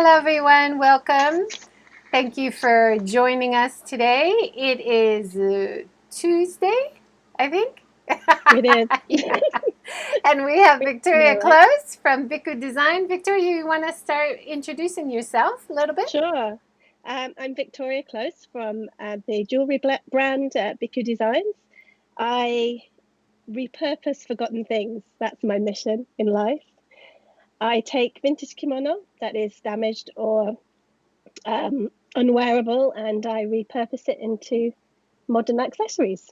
Hello, everyone. Welcome. Thank you for joining us today. It is Tuesday, I think. It is. Yeah. And we have Victoria You're right. Close from Bikudesigns. Victoria, you want to start introducing yourself a little bit? Sure. I'm Victoria Close from the jewelry brand Bikudesigns. I repurpose forgotten things. That's my mission in life. I take vintage kimono that is damaged or unwearable, and I repurpose it into modern accessories.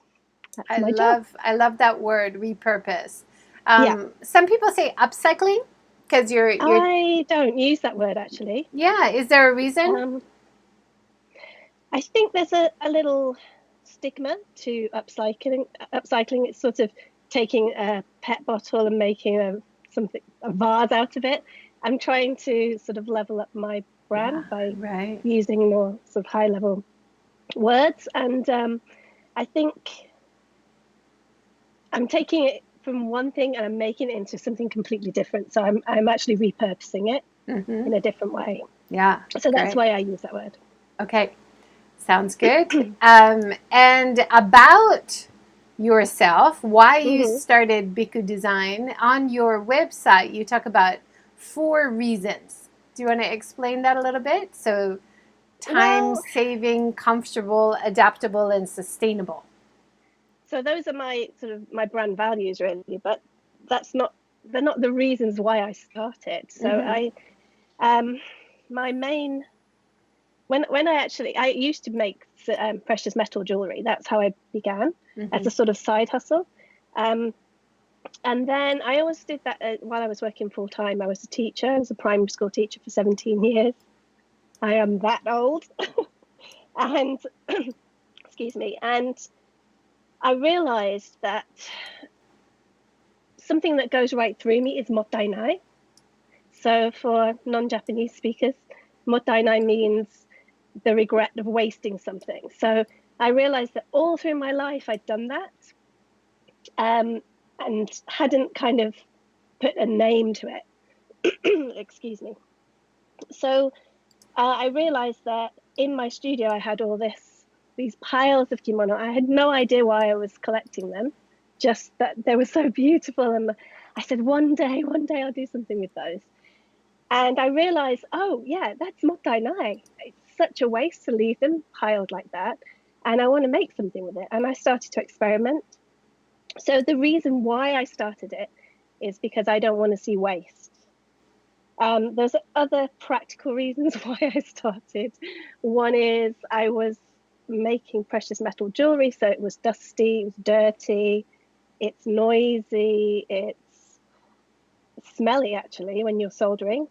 That's I my job. love I love that word, repurpose. Yeah, Some people say upcycling because you're I don't use that word actually. yeah. Is there a reason? Um, I think there's a little stigma to upcycling. Upcycling, it's sort of taking a pet bottle and making a vase out of it. I'm trying to sort of level up my Yeah, brand by right. using more sort of high level words, and I think I'm taking it from one thing and I'm making it into something completely different. So I'm actually repurposing it Mm-hmm. in a different way. Yeah, So that's great. why I use that word. Okay. Sounds good. And about yourself, why you Hmm. started Bikudesign, on your website, you talk about 4 reasons. Do you want to explain that a little bit? So, time Well, saving, comfortable, adaptable, and sustainable. so those are my sort of my brand values really, but that's not they're not the reasons why I started. So Mm-hmm. um my main I used to make precious metal jewelry. That's how I began as Mm-hmm. a sort of side hustle. Um, and then I always did that while I was working full time. I was a teacher. I was a primary school teacher for 17 years. I am that old. And excuse me. And I realized that something that goes right through me is mottainai. So for non-Japanese speakers, mottainai means the regret of wasting something. So I realized that all through my life I'd done that, and hadn't kind of put a name to it. Excuse me. So I realized that in my studio I had these piles of kimono. I had no idea why I was collecting them, just that they were so beautiful. And I said, one day I'll do something with those. And I realized, oh yeah, that's mottainai. It's such a waste to leave them piled like that. And I want to make something with it. And I started to experiment. So the reason why I started it is because I don't want to see waste. There's other practical reasons why I started. One is I was making precious metal jewelry, so it was dusty, it was dirty, it's noisy, it's smelly actually when you're soldering.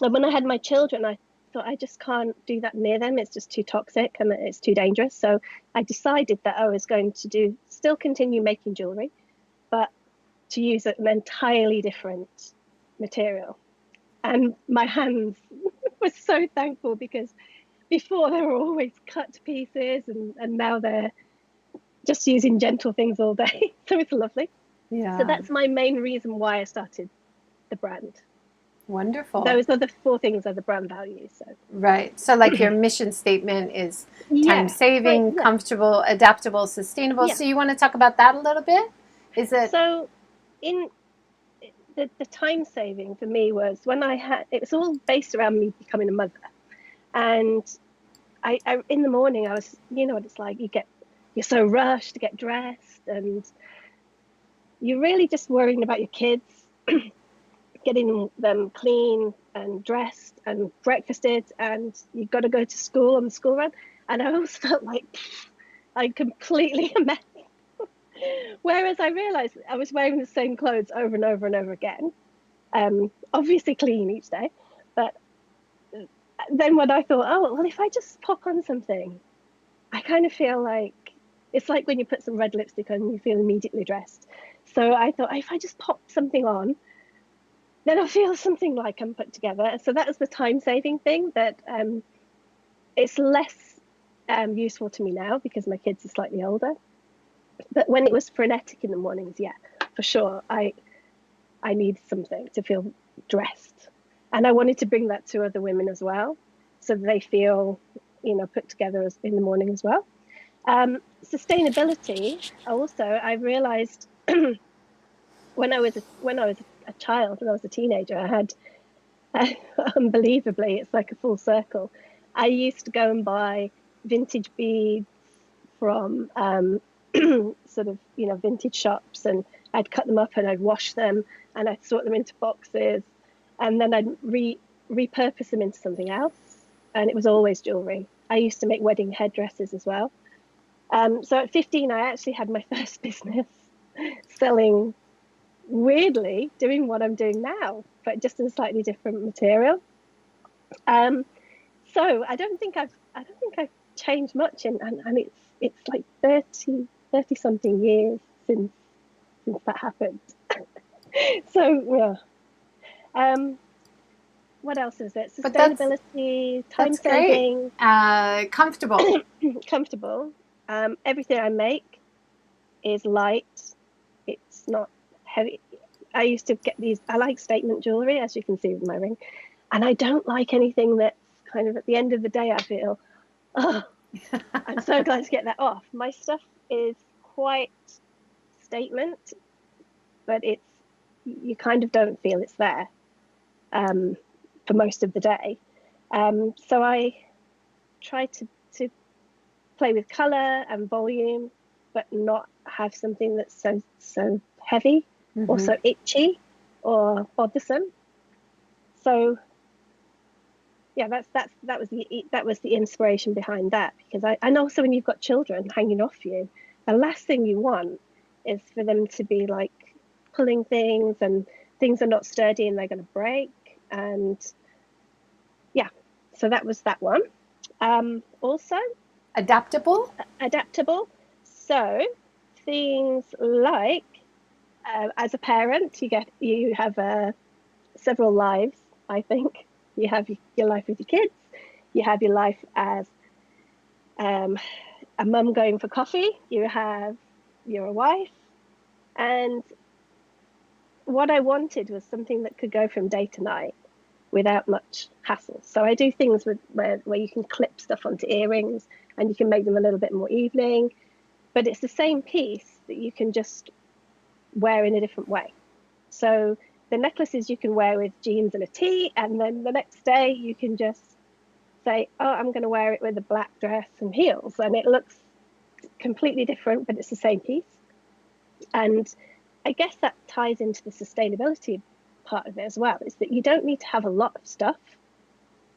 And when I had my children, I thought I just can't do that near them. It's just too toxic and it's too dangerous. So I decided that I was going to still continue making jewelry, but to use an entirely different material. And my hands were so thankful because before they were always cut to pieces, and now they're just using gentle things all day. So it's lovely. So Yeah, that's my main reason why I started the brand. wonderful. Those other four things are the brand values. So Right. So, like your mission statement is time yeah, right, saving, yeah, comfortable, adaptable, sustainable. yeah. So, you want to talk about that a little bit? Is it? So in the time saving for me was when it was all based around me becoming a mother. And I in the morning I was, you know what it's like, you're so rushed to get dressed, and you're really just worrying about your kids, getting them clean and dressed and breakfasted, and you've got to go to school on the school run. And I always felt like I completely a mess. Whereas I realized I was wearing the same clothes over and over and over again, obviously clean each day. But then when I thought, oh, well, if I just pop on something, I kind of feel like it's like when you put some red lipstick on and you feel immediately dressed. So I thought, if I just pop something on, then I feel something like I'm put together. So that was the time saving thing that it's less useful to me now because my kids are slightly older. But when it was frenetic in the mornings, yeah, for sure, I need something to feel dressed. And I wanted to bring that to other women as well, so that they feel, put together in the morning as well. Sustainability. Also, I realized when I was a child, when I was a teenager, I had unbelievably, it's like a full circle. I used to go and buy vintage beads from sort of vintage shops, and I'd cut them up and I'd wash them and I'd sort them into boxes, and then I'd repurpose them into something else. And it was always jewelry. I used to make wedding headdresses as well. So at 15, I actually had my first business selling, weirdly, doing what I'm doing now, but just in a slightly different material. So I don't think I've changed much, and it's like 30 something years since that happened. So yeah. What else is it? Sustainability, time saving, comfortable. comfortable. Everything I make is light. It's not heavy. I used to get these. I like statement jewelry, as you can see with my ring, and I don't like anything that's kind of, at the end of the day, I feel, oh, I'm so glad to get that off. My stuff is quite statement, but you kind of don't feel it's there for most of the day. So I try to play with color and volume, but not have something that's so heavy or so itchy or bothersome. So yeah, that was the inspiration behind that, because and also when you've got children hanging off you, the last thing you want is for them to be like pulling things, and things are not sturdy and they're going to break. And yeah, so that was that one. Also Adaptable. So things like, as a parent, you have several lives. I think you have your life with your kids, you have your life as a mum going for coffee, you're a wife. And what I wanted was something that could go from day to night without much hassle. So I do things where you can clip stuff onto earrings, and you can make them a little bit more evening, but it's the same piece that you can just wear in a different way. So the necklaces you can wear with jeans and a tee, and then the next day you can just say, oh, I'm going to wear it with a black dress and heels, and it looks completely different, but it's the same piece. And I guess that ties into the sustainability part of it as well, is that you don't need to have a lot of stuff.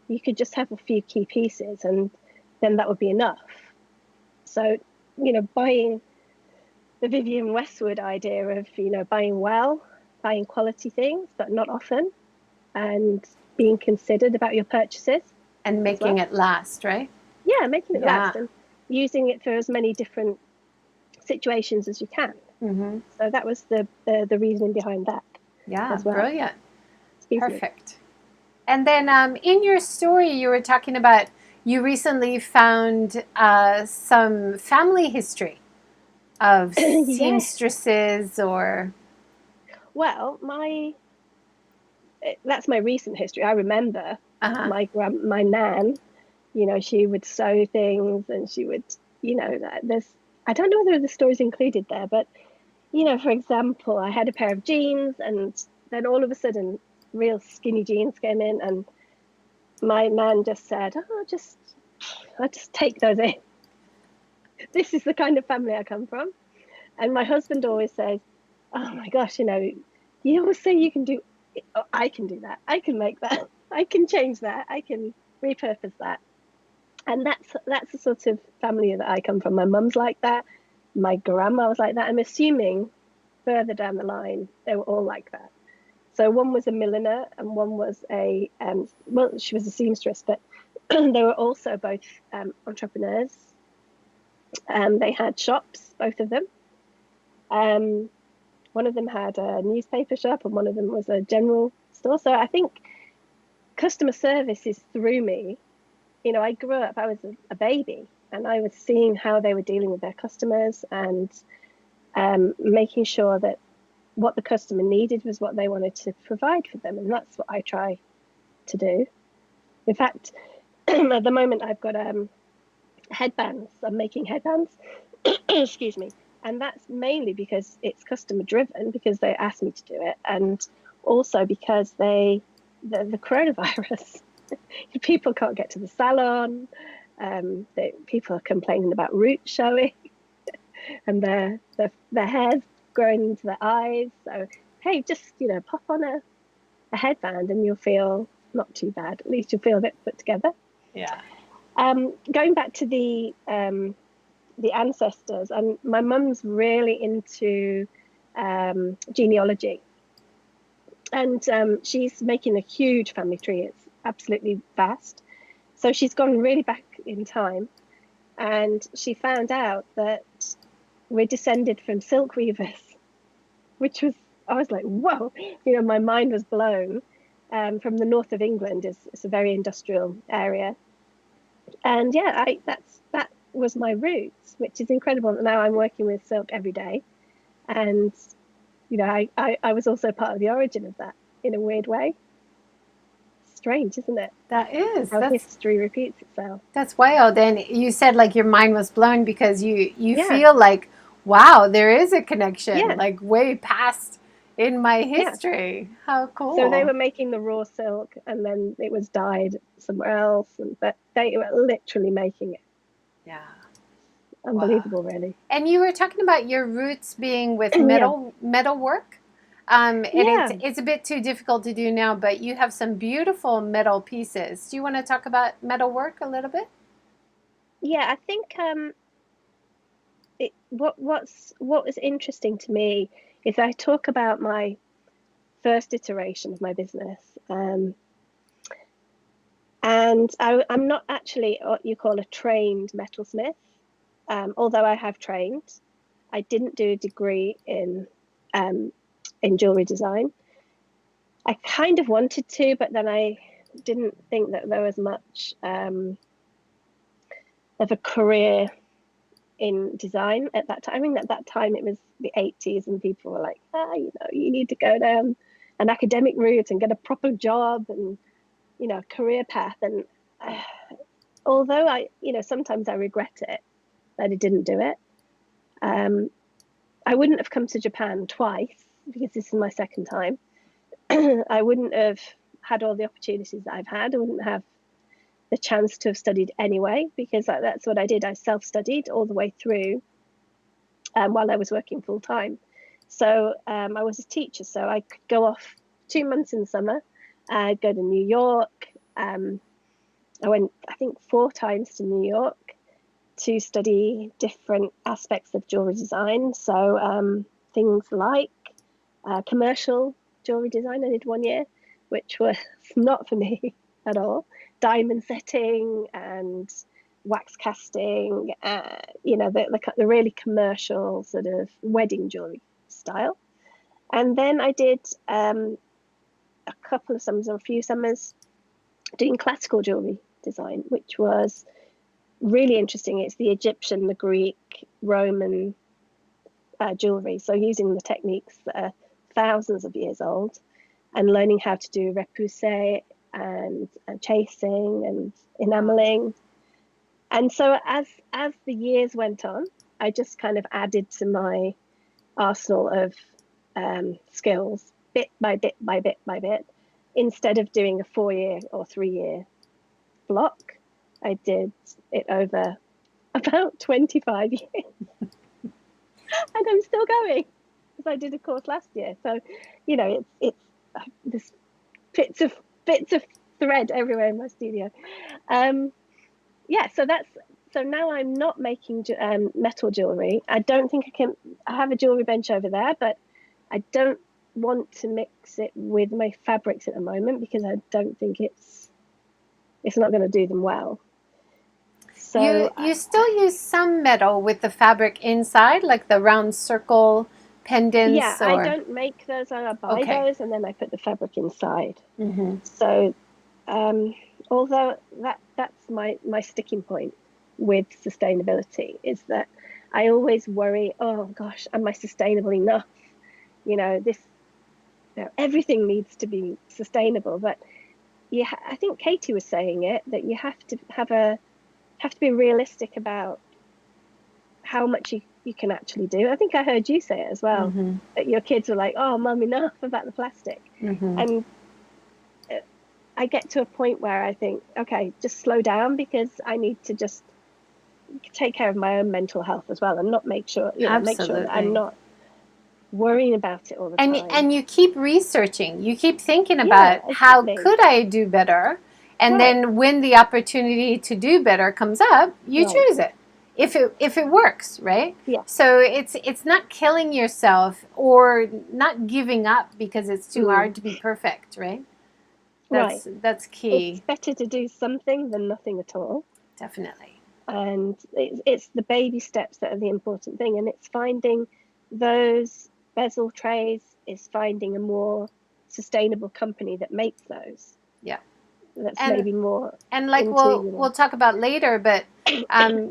You could just have a few key pieces, and then that would be enough. So, buying the Vivienne Westwood idea of, buying quality things, but not often, and being considered about your purchases. And making it last, right? Yeah, making it last, and using it for as many different situations as you can. So that was the reasoning behind that. Yeah, well. Brilliant. Perfect. And then in your story, you were talking about you recently found some family history of seamstresses, or... Well, that's my recent history. I remember my nan, she would sew things, and she would, I don't know whether the story's included there, but, for example, I had a pair of jeans, and then all of a sudden real skinny jeans came in, and my nan just said, I'll just take those in. This is the kind of family I come from. And my husband always says, oh my gosh, you always say you can do, I can do that. I can make that. I can change that. I can repurpose that. And that's the sort of family that I come from. My mum's like that. My grandma was like that. I'm assuming further down the line, they were all like that. So one was a milliner, and one was she was a seamstress, but they were also both entrepreneurs. They had shops, both of them. One of them had a newspaper shop, and one of them was a general store. So I think customer service is through me. I grew up, I was a baby, and I was seeing how they were dealing with their customers, and making sure that what the customer needed was what they wanted to provide for them. And that's what I try to do. In fact, at the moment I've got headbands. I'm making headbands. Excuse me. And that's mainly because it's customer driven, because they asked me to do it, and also because the coronavirus, people can't get to the salon. People are complaining about roots showing, and their hair's growing into their eyes. So hey, just pop on a headband and you'll feel not too bad. At least you'll feel a bit put together. Yeah. Going back to the ancestors, and my mum's really into genealogy, and she's making a huge family tree. It's absolutely vast. So she's gone really back in time, and she found out that we're descended from silk weavers, which I was like, whoa, my mind was blown. From the north of England, it's a very industrial area. And yeah, that was my roots, which is incredible. Now I'm working with silk every day, and I was also part of the origin of that in a weird way. Strange, isn't it? That is. How history repeats itself. That's wild. And you said like your mind was blown because you Yeah. feel like, wow, there is a connection, Yeah. like way past in my history. Yeah. How cool. So they were making the raw silk, and then it was dyed somewhere else, but they were literally making it. Yeah. Unbelievable, wow. Really. And you were talking about your roots being with metalwork. And it's a bit too difficult to do now, but you have some beautiful metal pieces. Do you want to talk about metalwork a little bit? Yeah, I think what was interesting to me is I talk about my first iteration of my business, and I'm not actually what you call a trained metalsmith, although I have trained. I didn't do a degree in jewelry design. I kind of wanted to, but then I didn't think that there was much of a career in design at that time. I mean, at that time it was the 80s, and people were like, you need to go down an academic route and get a proper job and career path. And although I sometimes I regret it that I didn't do it, I wouldn't have come to Japan twice, because this is my second time. I wouldn't have had all the opportunities that I've had. I wouldn't have the chance to have studied anyway, because that's what I did. I self-studied all the way through while I was working full time. So I was a teacher, so I could go off 2 months in the summer. I'd go to New York. I went, I think, 4 times to New York to study different aspects of jewelry design. So things like commercial jewelry design. I did 1 year, which was not for me at all. Diamond setting and wax casting, the really commercial sort of wedding jewelry style. And then I did a couple of summers, or a few summers, doing classical jewelry design, which was really interesting. It's the Egyptian, the Greek, Roman jewelry. So using the techniques that are thousands of years old, and learning how to do repoussé and chasing and enameling. And so as the years went on, I just kind of added to my arsenal of skills bit by bit by bit by bit. Instead of doing a 4-year or 3-year block, I did it over about 25 years. And I'm still going, because I did a course last year. So, it's this bits of thread everywhere in my studio. So now I'm not making metal jewelry. I don't think I can. I have a jewelry bench over there, but I don't want to mix it with my fabrics at the moment, because I don't think it's not going to do them well. So you still use some metal with the fabric inside, like the round circle pendants? Yeah, I don't make those. I buy those, and then I put the fabric inside. Mm-hmm. So although that's my sticking point with sustainability, is that I always worry, oh gosh, am I sustainable enough? Everything needs to be sustainable, but I think Katie was saying it, that you have to be realistic about how much you can actually do. I think I heard you say it as well, that your kids were like, oh, mum, enough about the plastic. And I get to a point where I think, okay, just slow down, because I need to just take care of my own mental health as well, and not make sure that I'm not worrying about it all the time. And you keep researching, you keep thinking about how could I do better, and then when the opportunity to do better comes up, you choose it. If it works, right? Yeah. So it's not killing yourself or not giving up because it's too hard to be perfect, right? That's key. It's better to do something than nothing at all. Definitely. And it's the baby steps that are the important thing, and it's finding those bezel trays, is finding a more sustainable company that makes those. Yeah. That's maybe more. And like we'll talk about later, but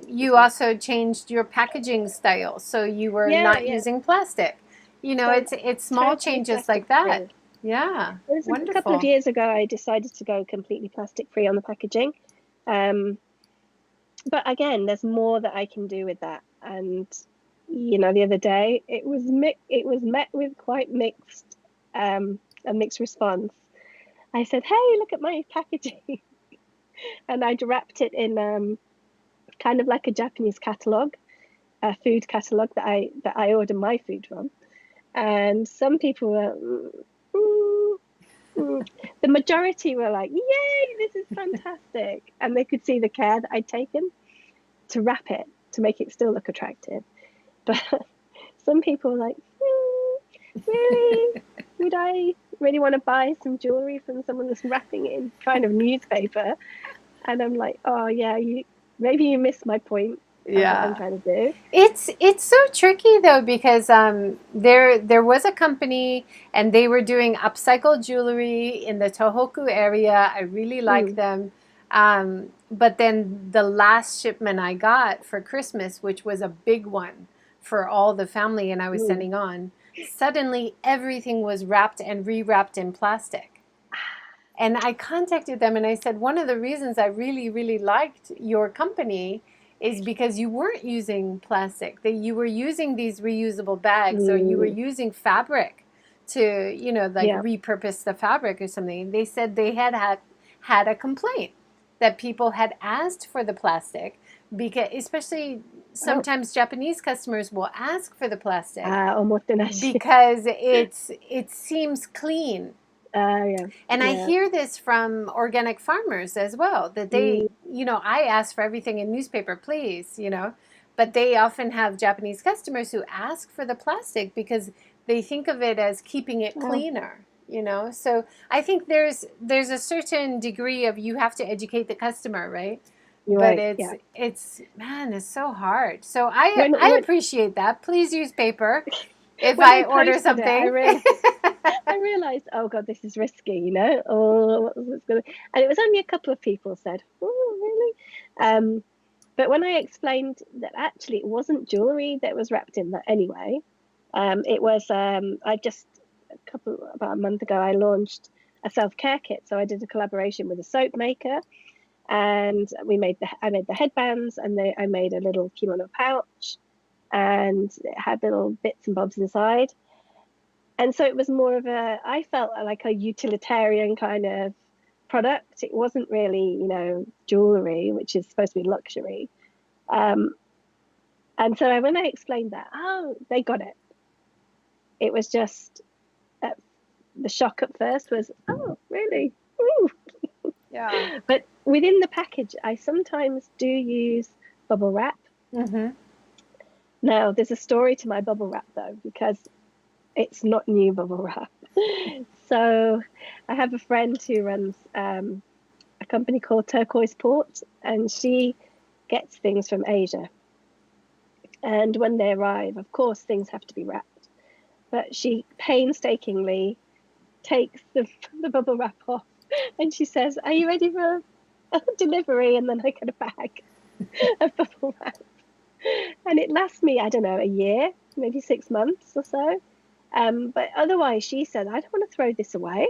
you also changed your packaging style, so you were not using plastic. You know, so it's small changes like that. Free. Yeah. It was a couple of years ago I decided to go completely plastic free on the packaging. But again, there's more that I can do with that. And you know, the other day it was met with quite a mixed response. I said, "Hey, look at my packaging," and I'd wrapped it in kind of like a Japanese catalog, a food catalog that I order my food from. And some people were, the majority were like, "Yay, this is fantastic!" And they could see the care that I'd taken to wrap it to make it still look attractive. But some people were like, "Really? Would I really want to buy some jewelry from someone that's wrapping it in kind of newspaper?" And I'm like, "Oh yeah, maybe you missed my point." Yeah, what I'm trying to do. It's so tricky though, because there was a company and they were doing upcycled jewelry in the Tohoku area. I really like them. But then the last shipment I got for Christmas, which was a big one for all the family, and I was sending on, suddenly everything was wrapped and rewrapped in plastic. And I contacted them and I said, one of the reasons I really, really liked your company is because you weren't using plastic, that you were using these reusable bags, or you were using fabric to, you know, like repurpose the fabric or something. They said they had a complaint that people had asked for the plastic, because especially sometimes Japanese customers will ask for the plastic because it seems clean. And I hear this from organic farmers as well, that they, you know, I ask for everything in newspaper, please, you know, but they often have Japanese customers who ask for the plastic because they think of it as keeping it cleaner, you know. So I think there's a certain degree of, you have to educate the customer, right? But it's man, it's so hard. So I appreciate that. Please use paper if I order something. I realized, oh God, this is risky, you know. Oh, what's going to? And it was only a couple of people said, "Oh, really?" But when I explained that actually it wasn't jewelry that was wrapped in that anyway, it was. About a month ago, I launched a self-care kit. So I did a collaboration with a soap maker, and I made the headbands, and I made a little kimono pouch, and it had little bits and bobs inside. And so it was more of I felt like a utilitarian kind of product. It wasn't really, you know, jewelry, which is supposed to be luxury. And so when I explained that, they got it. It was just, the shock at first was, oh, really? Ooh. Yeah. But within the package, I sometimes do use bubble wrap. Now, there's a story to my bubble wrap, though, because it's not new bubble wrap. So I have a friend who runs a company called Turquoise Port, and she gets things from Asia. And when they arrive, of course, things have to be wrapped. But she painstakingly takes the bubble wrap off, and she says, "Are you ready for a delivery?" And then I get a bag of bubble wrap. And it lasts me, I don't know, a year, maybe 6 months or so. But otherwise, she said, "I don't want to throw this away."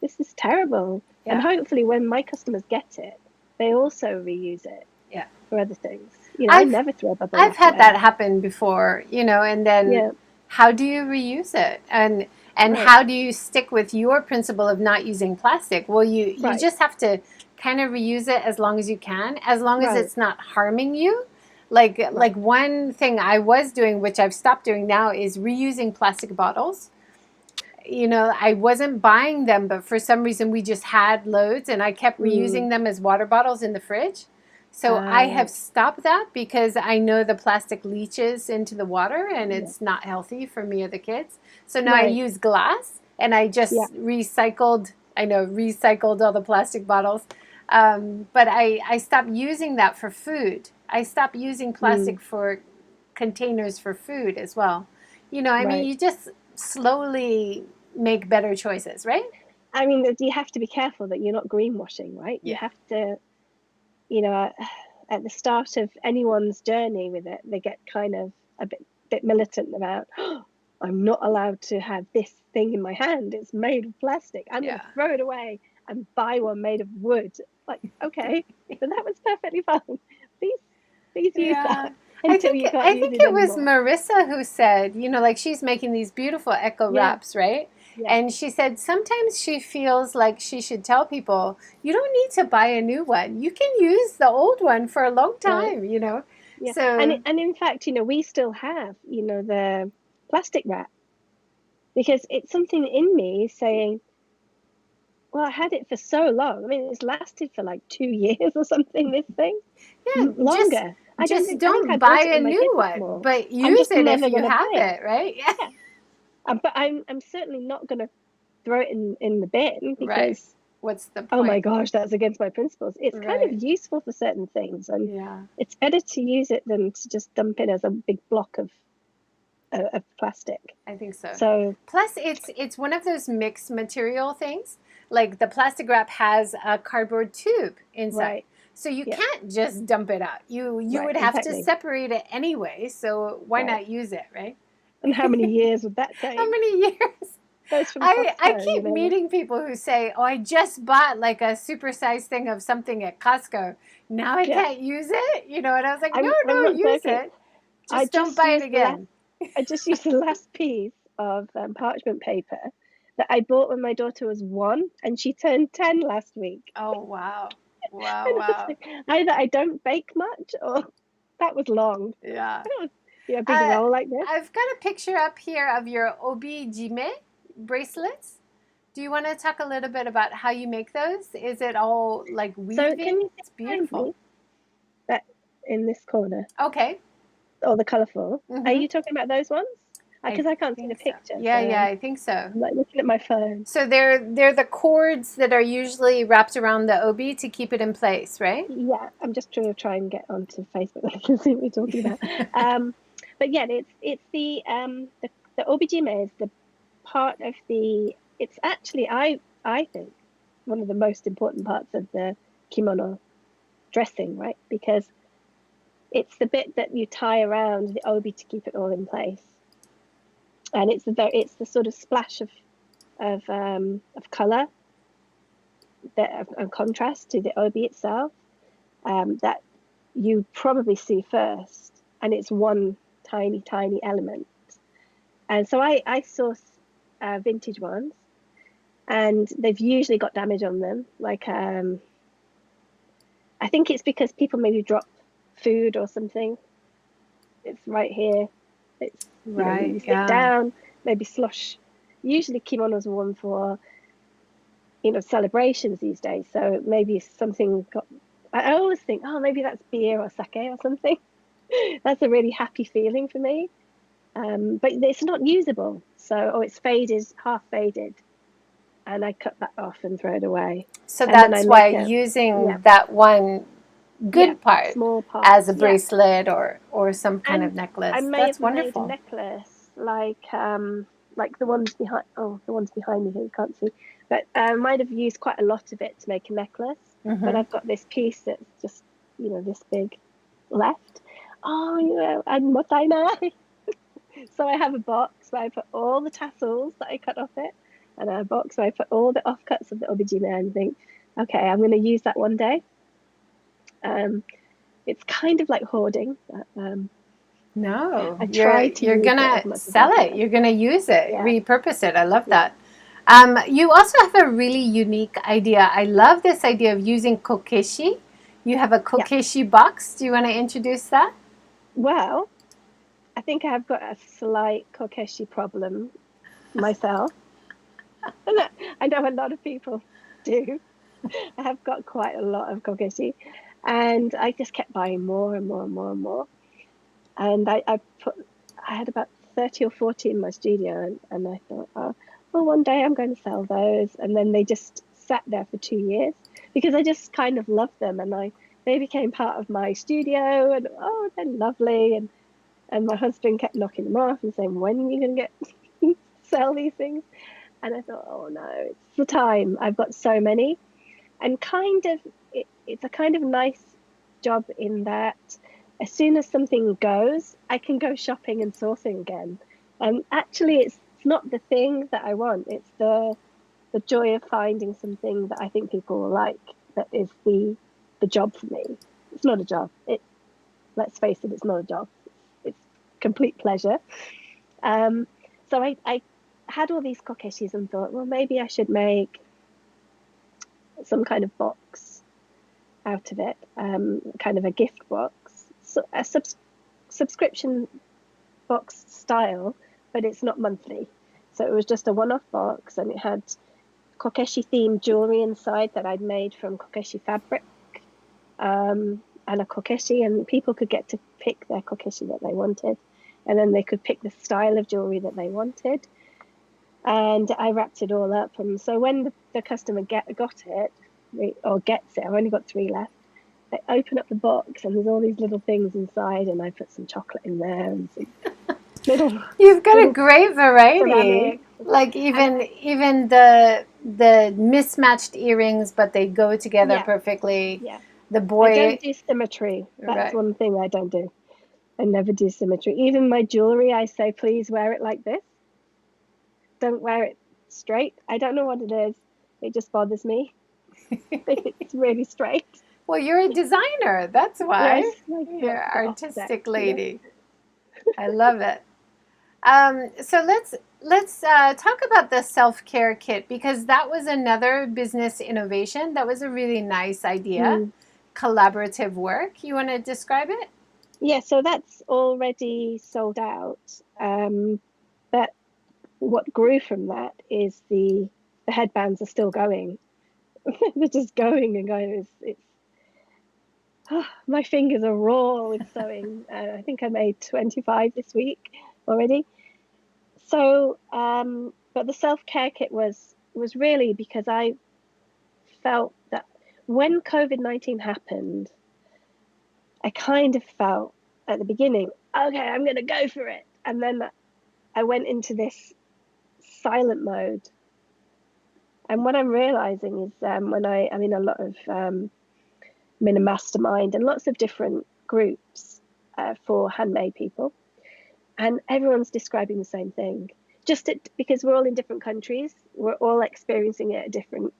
this is terrible. Yeah. And hopefully when my customers get it, they also reuse it Yeah. for other things. You know, I never throw a bubble wrap I've had away. that happen before, you know, and then Yeah. how do you reuse it? And Right. how do you stick with your principle of not using plastic? Well, you Right. just have to kind of reuse it as long as you can, as long as Right. it's not harming you. Like one thing I was doing, which I've stopped doing now, is reusing plastic bottles. You know, I wasn't buying them, but for some reason we just had loads and I kept reusing them as water bottles in the fridge. So I have Right. stopped that because I know the plastic leaches into the water and it's not healthy for me or the kids. So now I Right. use glass and I just recycled all the plastic bottles. But I stopped using that for food. I stopped using plastic for containers for food as well. You know, I mean, you just slowly make better choices, right? I mean, you have to be careful that you're not greenwashing, right? You have to, you know, at the start of anyone's journey with it, they get kind of a bit militant about, oh, I'm not allowed to have this thing in my hand. It's made of plastic. I'm going to throw it away and buy one made of wood. Like, okay, but that was perfectly fine. Please use that until you can't I use think it it was anymore. Marissa who said, you know, like she's making these beautiful eco wraps, right? Yeah. And she said sometimes she feels like she should tell people, you don't need to buy a new one. You can use the old one for a long time, you know? Yeah. So, And in fact, you know, we still have, you know, the plastic wrap because it's something in me saying, well, I had it for so long. I mean, it's lasted for like 2 years or something, this thing. yeah, Longer. I just think I don't bought buy it a with my new kids one, more. but I'm use just it if never you going to have buy it. it, right? Yeah. Yeah. But I'm certainly not going to throw it in the bin Right. because, What's the oh my point? gosh, that's against my principles. It's kind Right. of useful for certain things. And Yeah. it's better to use it than to just dump it as a big block of plastic. I think so. So, Plus, it's one of those mixed material things. Like the plastic wrap has a cardboard tube inside, so you can't just dump it out. You would have to exactly. separate it anyway. So why not use it, right? And how many years would that take? How many years? Those from I Costco, you keep know. meeting people who say, "Oh, I just bought like a supersized thing of something at Costco. Now I can't use it." You know, and I was like, I'm No, not use joking. it. Just don't buy it again." I just used the last piece of parchment paper that I bought when my daughter was 1, and she turned 10 last week. Oh, wow. Wow, And I was wow. like, either I don't bake much, or that was long. Yeah. That was a big roll like this. I've got a picture up here of your obi-jime bracelets. Do you want to talk a little bit about how you make those? Is it all like So can weaving? you see It's behind beautiful. me that in this corner, Okay. or the colourful? Are you talking about those ones? I Because I can't see the think so. picture, Yeah, so yeah, I think so. I'm like looking at my phone. So they're the cords that are usually wrapped around the obi to keep it in place, right? Yeah, I'm just trying to get onto Facebook. I can see what you're talking about. But yeah, it's the obijime is the part of the. It's actually I think one of the most important parts of the kimono dressing, right? Because it's the bit that you tie around the obi to keep it all in place, and it's the sort of splash of color that of contrast to the obi itself. That you probably see first, and it's one tiny element. And so I source vintage ones, and they've usually got damage on them. Like I think it's because people maybe drop food or something. It's right here. It's you sit down, maybe slush. Usually kimonos are worn for celebrations these days. So maybe something got. I always think, oh, maybe that's beer or sake or something. That's a really happy feeling for me. But it's not usable. So, it's faded, half faded. And I cut that off and throw it away. So And then I that's why make using that one good part small part as a bracelet or some kind of And I necklace. may That's have made a wonderful. necklace like the ones behind. Oh, the ones behind me here you can't see. But I might have used quite a lot of it to make a necklace. But I've got this piece that's just this big left. Oh, and motainai. So I have a box where I put all the tassels that I cut off it, and a box. So I put all the offcuts of the aubergine there and think, okay, I'm going to use that one day. It's kind of like hoarding, but No, I try to you're use it gonna as much as I sell it. can. You're gonna use it, Yeah. repurpose it. I love Yeah. that. You also have a really unique idea. I love this idea of using kokeshi. You have a Yeah. kokeshi box. Do you want to introduce that? Well, I think I've got a slight kokeshi problem myself. And I know a lot of people do. I have got quite a lot of kokeshi, and I just kept buying more and more and more and more. And I had about 30 or 40 in my studio, and I thought, oh, well, one day I'm going to sell those. And then they just sat there for 2 years because I just kind of loved them, and they became part of my studio, and oh, they're lovely. And my husband kept knocking them off and saying, when are you going to get sell these things? And I thought, oh no, it's the time. I've got so many. And kind of, it's a kind of nice job in that as soon as something goes, I can go shopping and sourcing again. And actually, it's not the thing that I want. It's the joy of finding something that I think people will like. That is the job for me. It's not a job. Let's face it, it's not a job. It's complete pleasure. So I had all these kokeshis and thought, well, maybe I should make some kind of box out of it, kind of a gift box, so a subscription box style, but it's not monthly. So it was just a one-off box, and it had kokeshi themed jewelry inside that I'd made from kokeshi fabric, and a kokeshi, and people could get to pick their kokeshi that they wanted, and then they could pick the style of jewelry that they wanted. And I wrapped it all up, and so when the customer got it, or gets it, I've only got 3 left. They open up the box, and there's all these little things inside, and I put some chocolate in there and some little. You've got little a great variety. ceramics. Like even the mismatched earrings, but they go together Yeah, perfectly. yeah. The I boy, don't do symmetry. That's right. one thing I don't do. I never do symmetry. Even my jewelry, I say, please wear it like this. Don't wear it straight. I don't know what it is. It just bothers me. It's really straight. Well, you're a designer. That's why. Yes, like You're the offset, artistic lady. I love it. So let's talk about the self-care kit, because that was another business innovation. That was a really nice idea. Collaborative work. You want to describe it? Yeah, so that's already sold out. But what grew from that is the headbands are still going. They're just going and going. My fingers are raw with sewing. I think I made 25 this week already. So, but the self-care kit was really because I felt that when COVID-19 happened, I kind of felt at the beginning, okay, I'm going to go for it. And then I went into this silent mode. And what I'm realizing is when I'm in a lot of, I'm in a mastermind and lots of different groups for handmade people. And everyone's describing the same thing. Because we're all in different countries, we're all experiencing it at different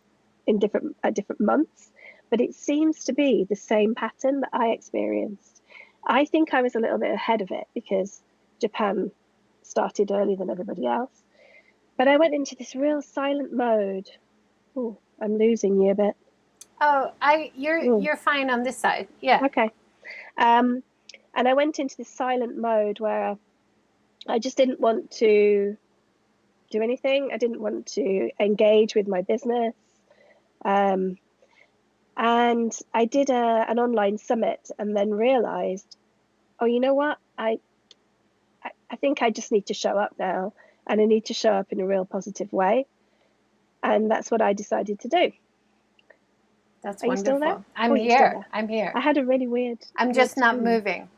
months. But it seems to be the same pattern that I experienced. I think I was a little bit ahead of it because Japan started earlier than everybody else. But I went into this real silent mode. Oh, I'm losing you a bit. Oh, you're fine on this side. Yeah. Okay. And I went into this silent mode where I just didn't want to do anything. I didn't want to engage with my business. And I did an online summit and then realized, oh, you know what? I think I just need to show up now, and I need to show up in a real positive way. And that's what I decided to do. That's Are you still there? wonderful. I'm here. I'm here. I had a really weird. I'm just not moving.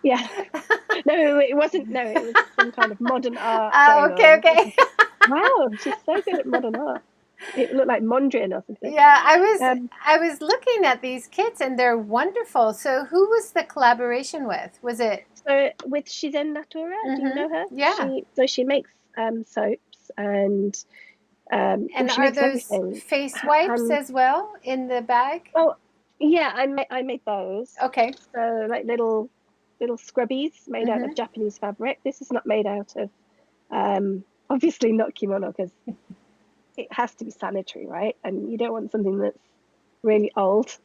Yeah. No, it wasn't. No, it was some kind of modern art. Okay, okay. Wow, she's so good at modern art. It looked like Mondrian or something. Yeah, I was looking at these kits and they're wonderful. So who was the collaboration with? Was it so with Shizen Natura? Do you know her? Yeah. She makes soaps and she are makes those everything. face wipes And as well in the bag? oh yeah, I made those. Okay. So like little scrubbies made out of Japanese fabric. This is not made out of obviously not kimono, because it has to be sanitary, right? And you don't want something that's really old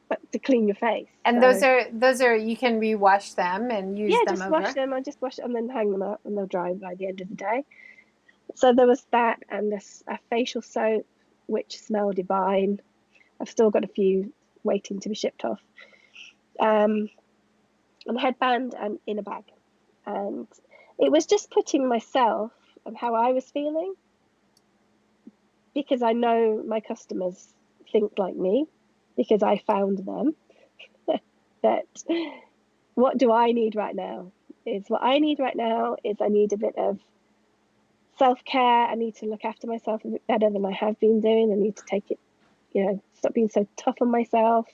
but to clean your face. And So those are you can rewash them and use yeah, them just wash over. them. I just wash them and then hang them up, and they'll dry by the end of the day. So there was that, and a facial soap which smelled divine. I've still got a few waiting to be shipped off. And a headband and in a bag. And it was just putting myself and how I was feeling, because I know my customers think like me, because I found them. That what do I need right now? What I need right now is I need a bit of self-care. I need to look after myself a bit better than I have been doing. I need to take it, stop being so tough on myself.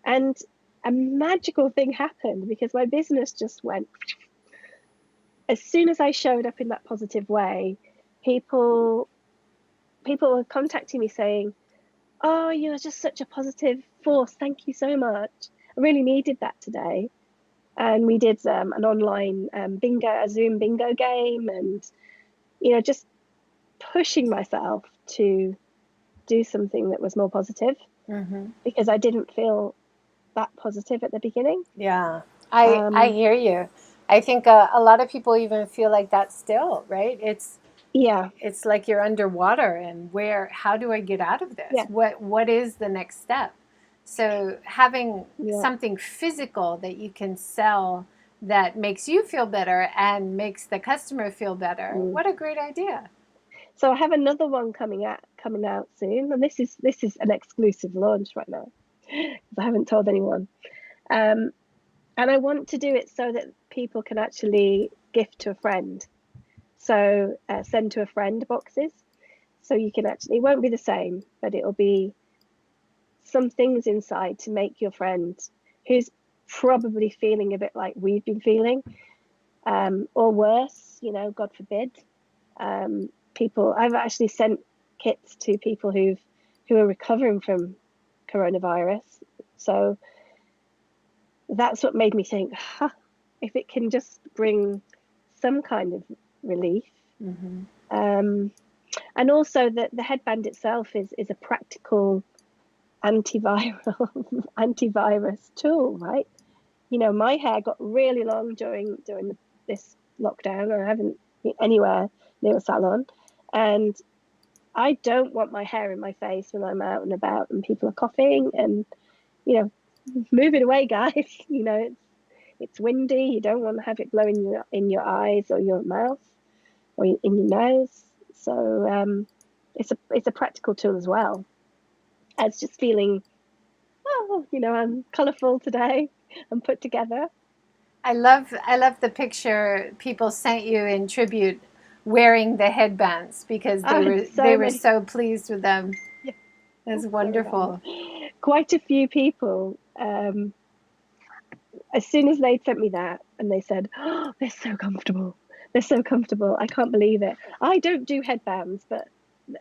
And a magical thing happened, because my business just went. As soon as I showed up in that positive way, people were contacting me saying, "Oh, you're just such a positive force. Thank you so much. I really needed that today." And we did an online a Zoom bingo game, and just pushing myself to do something that was more positive, because I didn't feel that positive at the beginning. Yeah, I hear you. I think a lot of people even feel like that still, right? It's like you're underwater, and how do I get out of this? Yeah. What is the next step? So having Yeah. something physical that you can sell that makes you feel better and makes the customer feel better. What a great idea. So I have another one coming out soon, and this is an exclusive launch right now, because I haven't told anyone. And I want to do it so that people can actually gift to a friend. So send to a friend boxes. So you can it won't be the same, but it'll be some things inside to make your friend, who's probably feeling a bit like we've been feeling, or worse, God forbid. I've actually sent kits to people who are recovering from coronavirus. So that's what made me think, if it can just bring some kind of relief. And also the headband itself is a practical antivirus tool, right? My hair got really long during this lockdown. I haven't been anywhere near a salon, and I don't want my hair in my face when I'm out and about and people are coughing, and move it away, guys. It's windy. You don't want to have it blowing in your eyes or your mouth or in your nose. So it's a practical tool as well. As just feeling, I'm colourful today. I'm put together. I love the picture people sent you in tribute wearing the headbands, because they were so pleased with them. Yeah. That's wonderful. Quite a few people, as soon as they sent me that, and they said, "Oh, they're so comfortable. They're so comfortable. I can't believe it." I don't do headbands, but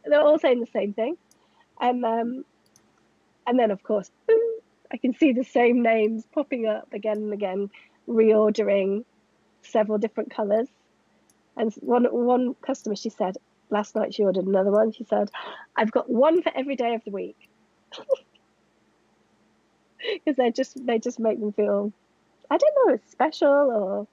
they're all saying the same thing. And then of course, boom, I can see the same names popping up again and again, reordering several different colours. And one customer, she said, last night she ordered another one. She said, "I've got one for every day of the week." Because they just make them feel, I don't know, it's special, or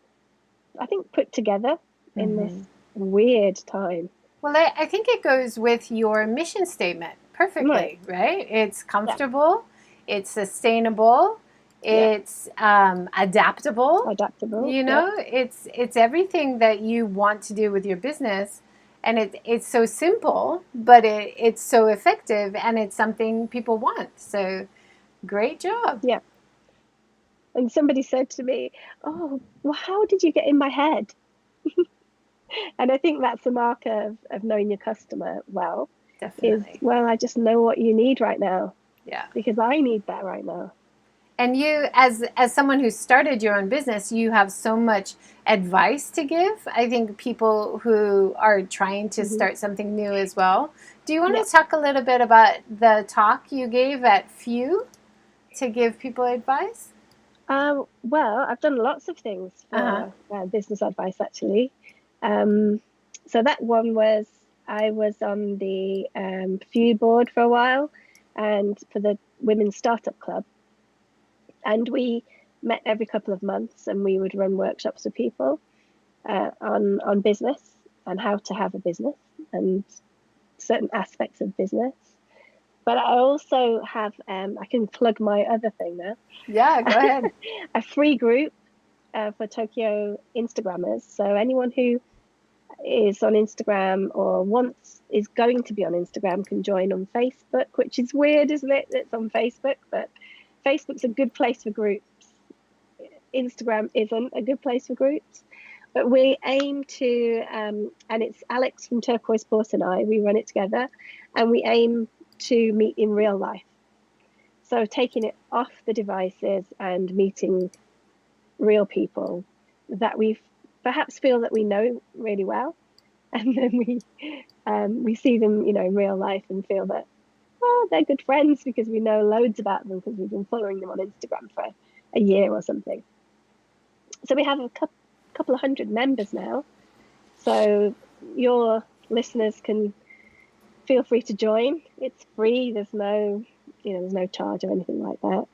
I think put together in this weird time. Well, I think it goes with your mission statement perfectly, right? It's comfortable, it's sustainable, it's adaptable. It's everything that you want to do with your business, and it's so simple, but it's so effective, and it's something people want. So great job. Yeah. And somebody said to me, "Oh, well, how did you get in my head?" And I think that's the mark of knowing your customer well. Definitely. I just know what you need right now. Yeah. Because I need that right now. And you, as someone who started your own business, you have so much advice to give. I think people who are trying to Hmm. start something new as well. Do you want Yeah. to talk a little bit about the talk you gave at Few to give people advice? Well, I've done lots of things Uh-huh. for business advice actually. Um, so that one was I was on the Few board for a while, and for the Women's Startup Club, and we met every couple of months, and we would run workshops with people on business and how to have a business and certain aspects of business. But I also have I can plug my other thing now. Yeah, go ahead. A free group for Tokyo Instagrammers. So anyone who is on Instagram or wants is going to be on Instagram can join on Facebook, which is weird, isn't it? It's on Facebook, but Facebook's a good place for groups. Instagram isn't a good place for groups. But we aim to, and it's Alex from Turquoise Port and I, we run it together, and we aim to meet in real life. So taking it off the devices and meeting real people that we perhaps feel that we know really well, and then we see them, in real life and feel that they're good friends because we know loads about them because we've been following them on Instagram for a year or something. So we have a couple of hundred members now. So your listeners can feel free to join. It's free. There's no charge or anything like that.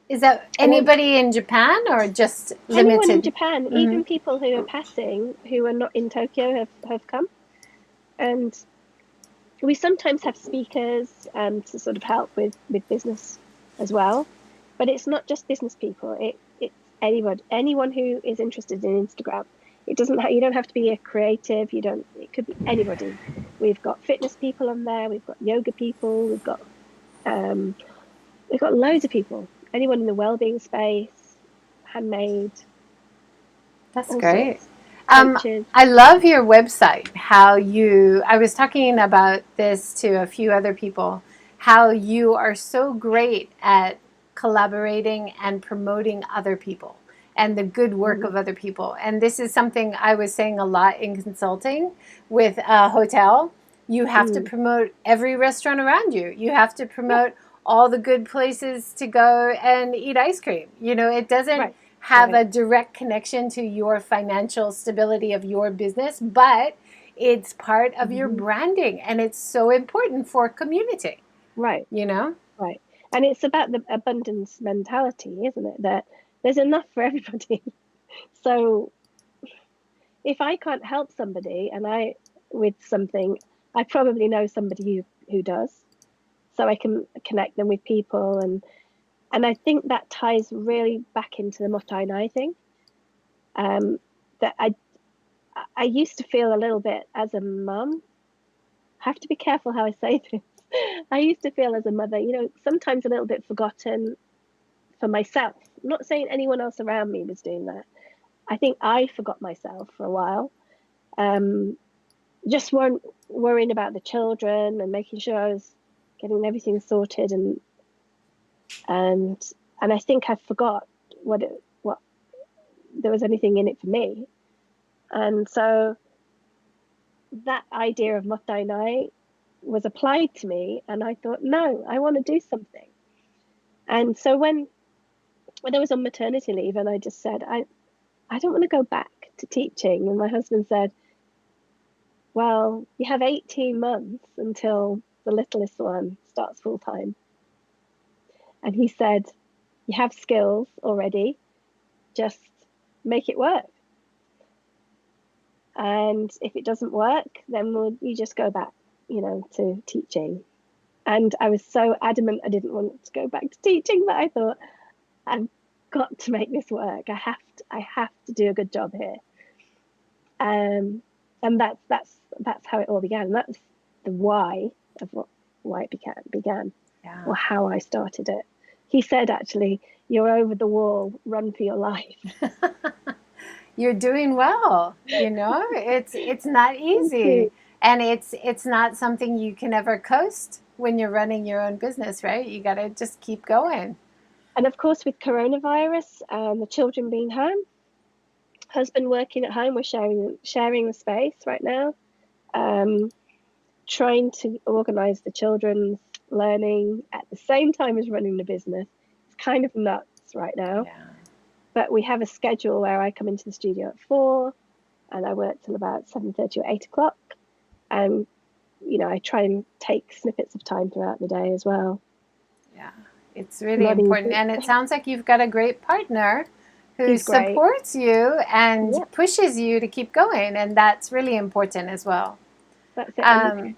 Is that And then anybody in Japan or just anyone in limited? Japan, Mm-hmm. even people who are passing who are not in Tokyo have come. And we sometimes have speakers to sort of help with business as well. But it's not just business people. It's anyone who is interested in Instagram. It doesn't you don't have to be a creative. It could be anybody. We've got fitness people on there. We've got yoga people. We've got loads of people. Anyone in the well-being space, handmade, That's all great. sorts. Coaches. I love your website. I was talking about this to a few other people, how you are so great at collaborating and promoting other people and the good work Mm, of other people. And this is something I was saying a lot in consulting with a hotel. You have to mm, promote every restaurant around you. You have to yeah, promote all the good places to go and eat ice cream. It doesn't right, have right. a direct connection to your financial stability of your business, but it's part of your Hmm. branding and it's so important for community, Right, you know? right. And it's about the abundance mentality, isn't it? That there's enough for everybody. So if I can't help somebody with something, I probably know somebody who does. So I can connect them with people, and I think that ties really back into the Motai Nai thing. That I used to feel a little bit as a mum. I have to be careful how I say this. I used to feel as a mother, sometimes a little bit forgotten for myself. I'm not saying anyone else around me was doing that. I think I forgot myself for a while. Um, just weren't worrying about the children and making sure I was getting everything sorted, and I think I forgot what there was anything in it for me. And so that idea of Motai Nai was applied to me, and I thought, no, I want to do something. And so when I was on maternity leave, and I just said, I don't want to go back to teaching, and my husband said, well, you have 18 months until the littlest one starts full time. And he said, you have skills already, just make it work. And if it doesn't work, then you just go back, to teaching. And I was so adamant I didn't want to go back to teaching that I thought, I've got to make this work. I have to do a good job here. And that's how it all began. And that's the why of why it began, Yeah. or how I started it. He said, actually, you're over the wall, run for your life. You're doing well, It's not Thank you. easy. And it's not something you can ever coast when you're running your own business, right? You got to just keep going. And of course, with coronavirus and the children being home, husband working at home, we're sharing the space right now. Trying to organize the children's learning at the same time as running the business. It's kind of nuts right now. Yeah. But we have a schedule where I come into the studio at 4 and I work till about 7:30 or 8 o'clock. And, I try and take snippets of time throughout the day as well. Yeah, it's really important. And it sounds like you've got a great partner who supports you and pushes you to keep going. And that's really important as well. That's it. And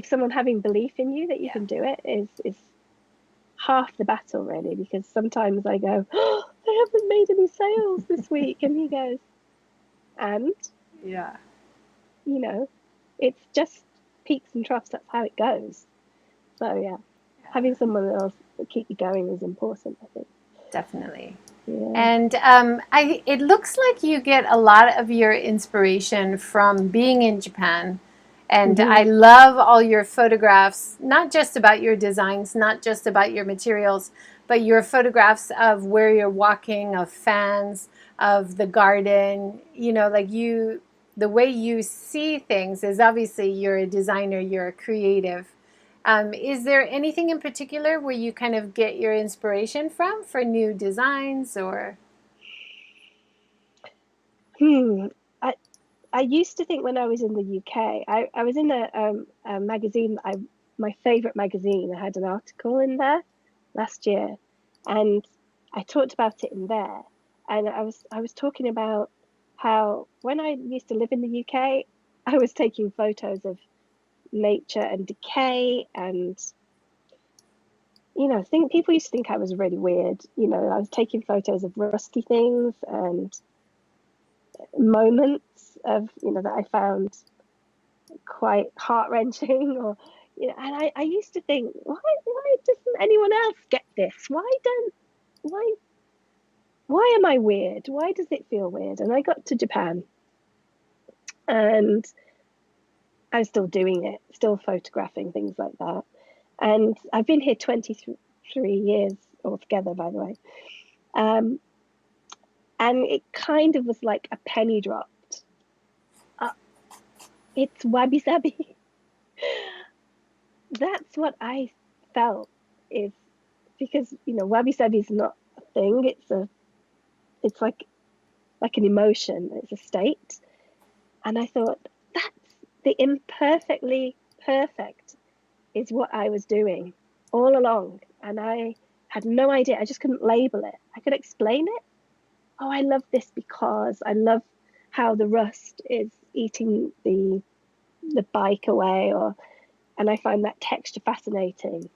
someone having belief in you that you can do it is half the battle, really, because sometimes I go, oh, I haven't made any sales this week. And he goes, and? Yeah. It's just peaks and troughs. That's how it goes. So, having someone else to keep you going is important, I think. Definitely. Yeah. And it looks like you get a lot of your inspiration from being in Japan. And I love all your photographs, not just about your designs, not just about your materials, but your photographs of where you're walking, of fans, of the garden. The way you see things is obviously you're a designer, you're a creative. Is there anything in particular where you kind of get your inspiration from for new designs or? I used to think when I was in the UK, I was in a magazine, my favourite magazine. I had an article in there last year, and I talked about it in there. And I was talking about how when I used to live in the UK, I was taking photos of nature and decay, and people used to think I was really weird. I was taking photos of rusty things and moments of that I found quite heart-wrenching, or and I used to think, why doesn't anyone else get this? Why am I weird? Why does it feel weird? And I got to Japan and I was still doing it, still photographing things like that. And I've been here 23 years altogether, by the way. And it kind of was like a penny dropped. It's wabi-sabi. That's what I felt, is because wabi-sabi is not a thing. It's like an emotion. It's a state. And I thought, that's the imperfectly perfect is what I was doing all along. And I had no idea. I just couldn't label it. I could explain it. Oh, I love this because I love how the rust is eating the bike away, and I find that texture fascinating.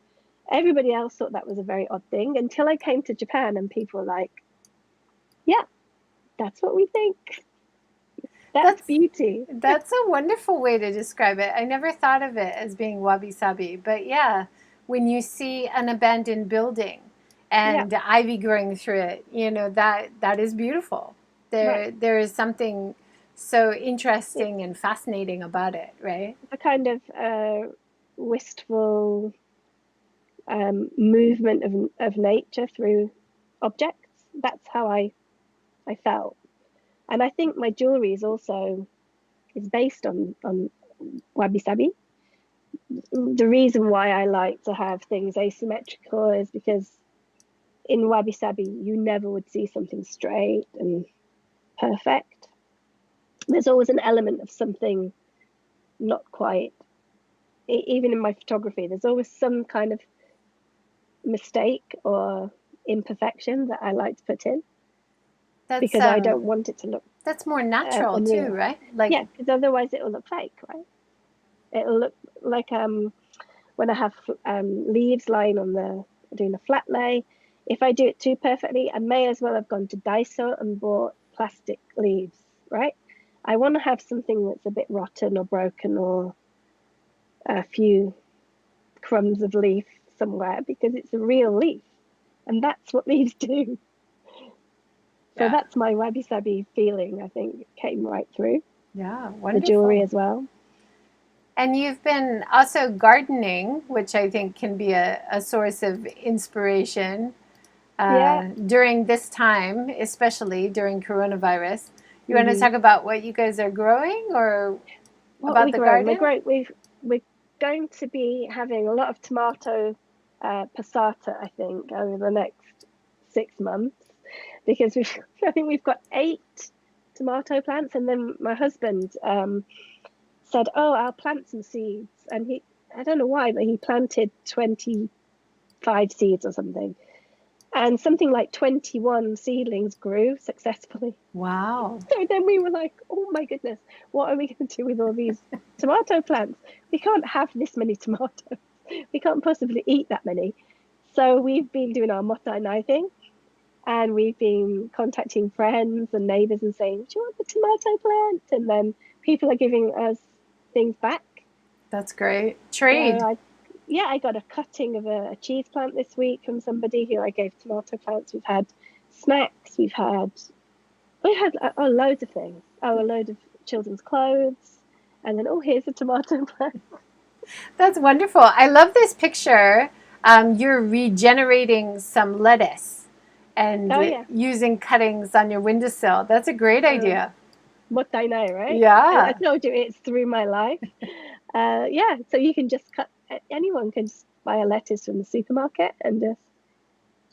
Everybody else thought that was a very odd thing until I came to Japan and people were like, yeah, that's what we think. That's beauty. That's a wonderful way to describe it. I never thought of it as being wabi-sabi, but yeah, when you see an abandoned building and ivy growing through it, that is beautiful. There is something so interesting and fascinating about it, right? A kind of wistful movement of nature through objects. That's how I felt. And I think my jewelry is based on wabi-sabi. The reason why I like to have things asymmetrical is because in wabi-sabi, you never would see something straight and perfect. There's always an element of something not quite. Even in my photography, there's always some kind of mistake or imperfection that I like to put in. Because I don't want it to look. That's more natural too, right? Because otherwise it will look fake, right? It'll look like when I have leaves lying doing a flat lay. If I do it too perfectly, I may as well have gone to Daiso and bought plastic leaves, right? I want to have something that's a bit rotten or broken or a few crumbs of leaf somewhere because it's a real leaf, and that's what leaves do. So that's my wabi-sabi feeling, I think, it came right through. Yeah, wonderful. The jewelry as well. And you've been also gardening, which I think can be a source of inspiration. Yeah. during this time, especially during coronavirus. You want to Hmm. talk about what you guys are growing or What are about we the growing? garden? We're going to be having a lot of tomato passata, I think, over the next 6 months because I think we've got 8 tomato plants, and then my husband said, "Oh, I'll plant some seeds," and I don't know why, but he planted 25 seeds or something, and something like 21 seedlings grew successfully. Wow. So then we were like, oh my goodness, what are we going to do with all these tomato plants? We can't have this many tomatoes. We can't possibly eat that many. So we've been doing our mottainai thing, and we've been contacting friends and neighbors and saying, do you want the tomato plant? And then people are giving us things back. That's great. So Trade. I got a cutting of a cheese plant this week from somebody who I gave tomato plants. We've had snacks. We had loads of things. Oh, a load of children's clothes, and then here's a tomato plant. That's wonderful. I love this picture. You're regenerating some lettuce Oh and yeah, using cuttings on your windowsill. That's a great uh, idea. what I know, right? I Yeah. told you it's through my life. Yeah, so you can just cut. Anyone can just buy a lettuce from the supermarket and just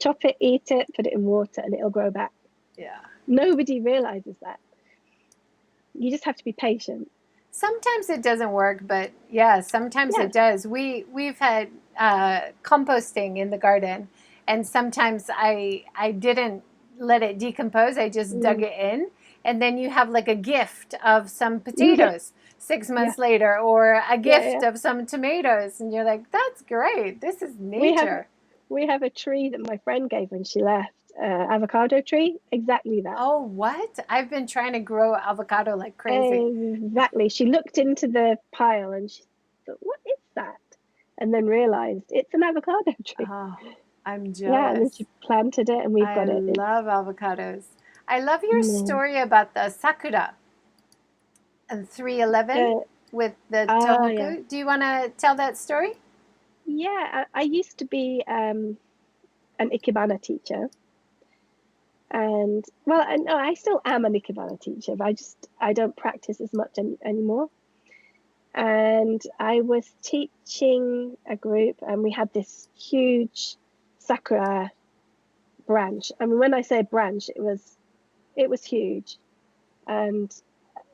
chop it, eat it, put it in water, and it'll grow back. Yeah. Nobody realizes that. You just have to be patient. Sometimes it doesn't work, but yeah, sometimes Yeah. it does. We've had composting in the garden, and sometimes I didn't let it decompose. I just dug Mm. it in, and then you have like a gift of some Yeah. potatoes six Yeah. months later, or a Yeah. gift Yeah. of some tomatoes, and you're like, that's great. This is We have nature. we have a tree that my friend gave when she left. Avocado tree, exactly that. Oh, what? I've been trying to grow avocado like crazy. Exactly. She looked into the pile and she thought, "What is that?" And then realized it's an avocado tree. Oh, I'm Yeah, and then jealous. she planted it, and we've I got it. It's love avocados. I love your mm, story about the sakura and 311 the with the yeah, tohoku. Do you want to tell that story? yeah. I used to be an ikebana teacher, and well, no, I still am an ikebana teacher, but I don't practice as much anymore. And I was teaching a group, and we had this huge sakura branch. I mean, when I say branch, it was huge, and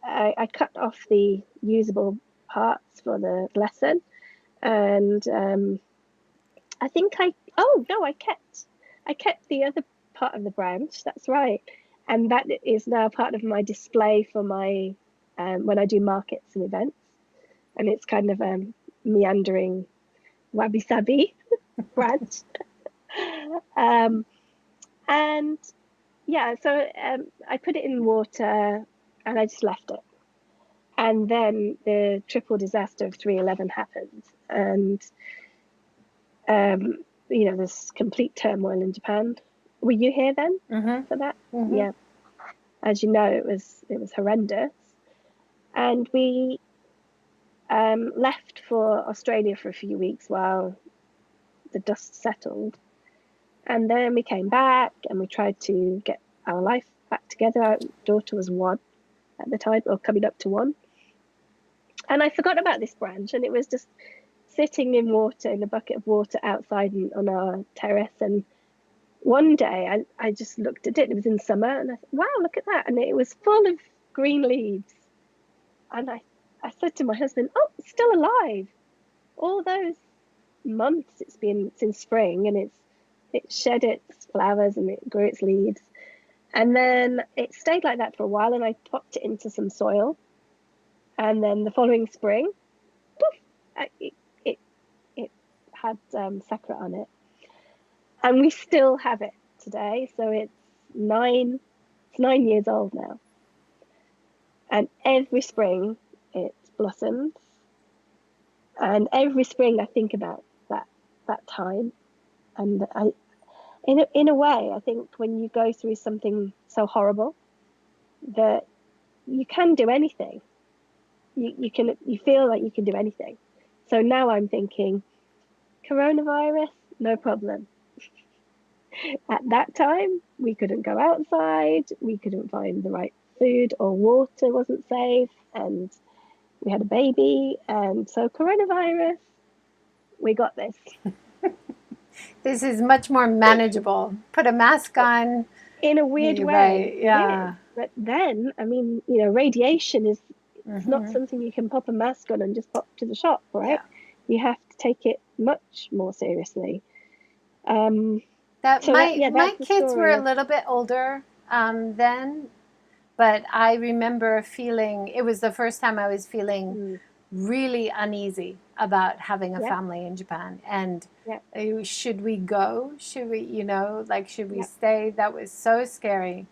I cut off the usable parts for the lesson, and I think oh no, I kept the other part of the branch. That's right, and that is now part of my display for my when I do markets and events, and it's kind of a meandering wabi sabi branch. um, and yeah, so I put it in water and I just left it. And then the triple disaster of 311 happened. And, um, there's complete turmoil in Japan. Were you here then Mm-hmm. for that? Mm-hmm. Yeah. As you know, it was horrendous. And we left for Australia for a few weeks while the dust settled. And then we came back and we tried to get our life back together. Our daughter was 1 at the time, or coming up to 1. And I forgot about this branch, and it was just sitting in water, in a bucket of water outside on our terrace. And one day I just looked at it. It was in summer, and I thought, wow, look at that. And it was full of green leaves. And I said to my husband, oh, it's still alive. All those months it's been since spring, and it shed its flowers and it grew its leaves. And then it stayed like that for a while, and I popped it into some soil. And then the following spring, poof, it, it had sakura on it. And we still have it today. So it's 9 years old now. And every spring it blossoms. And every spring I think about that time. And in a way, I think when you go through something so horrible that you can do anything. You feel like you can do anything. So now I'm thinking, coronavirus, no problem. At that time, we couldn't go outside, we couldn't find the right food, or water wasn't safe, and we had a baby, and so coronavirus, we got this. This is much more manageable. Put a mask on. In a weird way, Right, yeah. But then, I mean, radiation is it's not something you can pop a mask on and just pop to the shop, right? Yeah. You have to take it much more seriously. My kids were a little bit older then, but I remember feeling, it was the first time I was feeling really uneasy about having a family in Japan. And should we go? Should we, should we stay? That was so scary.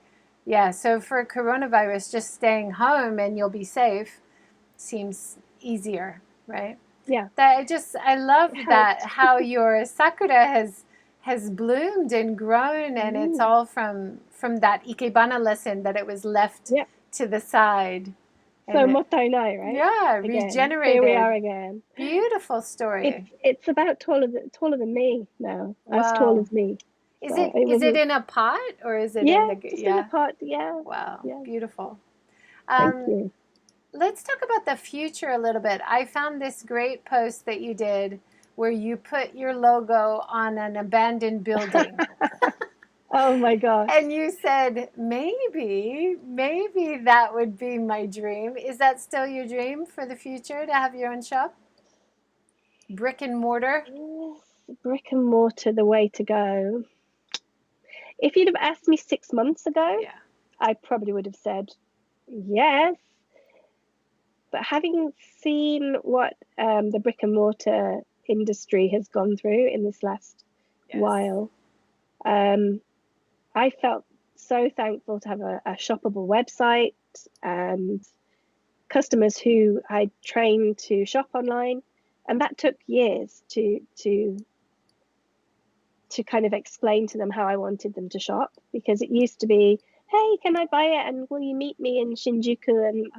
Yeah, so for coronavirus, just staying home and you'll be safe seems easier, right? Yeah. I love that how your sakura has bloomed and grown, and it's all from that ikebana lesson that it was left to the side. So mottainai, right? Yeah, again, regenerated. Here we are again. Beautiful story. It's about taller than me now. Wow. As tall as me. Is it in a pot or is it in the just in a pot? Yeah. Wow. Yeah. Beautiful. Thank you. Let's talk about the future a little bit. I found this great post that you did where you put your logo on an abandoned building. Oh my gosh. And you said, maybe that would be my dream. Is that still your dream for the future, to have your own shop? Brick and mortar? Yes, brick and mortar, the way to go. If you'd have asked me 6 months ago, I probably would have said yes. But having seen what the brick and mortar industry has gone through in this last while, I felt so thankful to have a shoppable website and customers who I trained to shop online, and that took years to kind of explain to them how I wanted them to shop, because it used to be, hey, can I buy it, and will you meet me in Shinjuku, and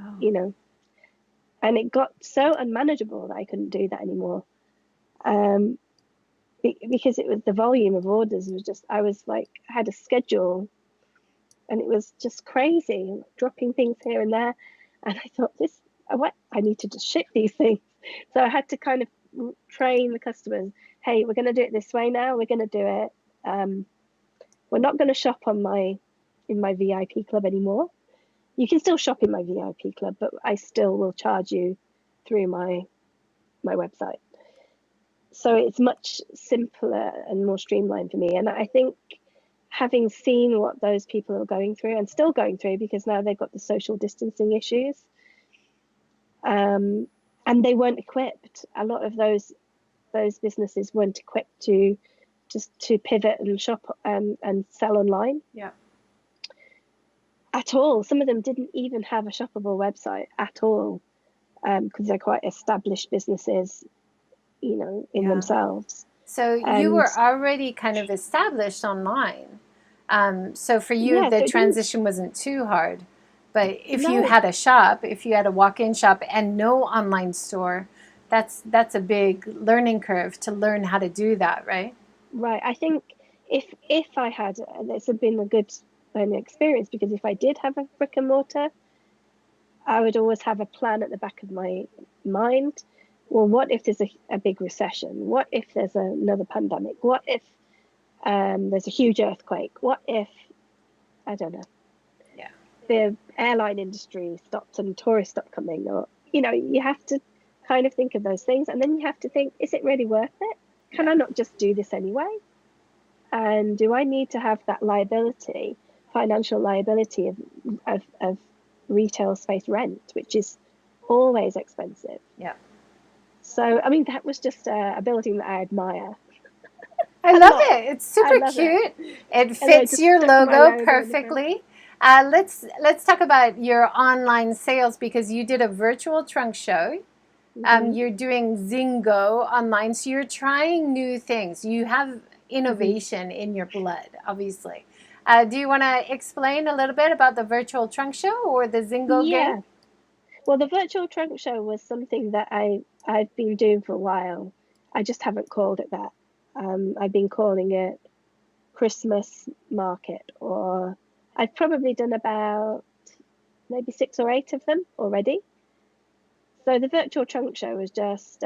and it got so unmanageable that I couldn't do that anymore. Because it was the volume of orders was just, I had a schedule and it was just crazy, dropping things here and there. And I thought, I need to just ship these things. So I had to kind of train the customers, hey, we're going to do it this way now. We're going to do it. We're not going to shop in my VIP club anymore. You can still shop in my VIP club, but I still will charge you through my website. So it's much simpler and more streamlined for me. And I think having seen what those people are going through and still going through, because now they've got the social distancing issues, and they weren't equipped. A lot of those businesses weren't equipped to pivot and shop and sell online. Yeah. At all. Some of them didn't even have a shoppable website at all, because they're quite established businesses, in themselves. So you were already kind of established online. So for you, the transition wasn't too hard. But if you had a shop, if you had a walk-in shop and no online store, that's a big learning curve to learn how to do that, right? Right. I think if I had, this had been a good learning experience, because if I did have a brick and mortar, I would always have a plan at the back of my mind. Well, what if there's a big recession? What if there's another pandemic? What if there's a huge earthquake? What if, I don't know, the airline industry stopped and tourists stopped coming? Or, you have to kind of think of those things. And then you have to think, is it really worth it? Can I not just do this anyway? And do I need to have that liability, financial liability of retail space rent, which is always expensive? Yeah. So, I mean, that was just a building that I admire. I love it. It's super cute. It fits your logo perfectly. Let's talk about your online sales, because you did a virtual trunk show. You're doing Zingo online, so you're trying new things. You have innovation in your blood, obviously. Do you want to explain a little bit about the virtual trunk show or the Zingo game? Well, the virtual trunk show was something that I've been doing for a while. I just haven't called it that. I've been calling it Christmas market, or I've probably done about maybe 6 or 8 of them already. So the virtual trunk show was just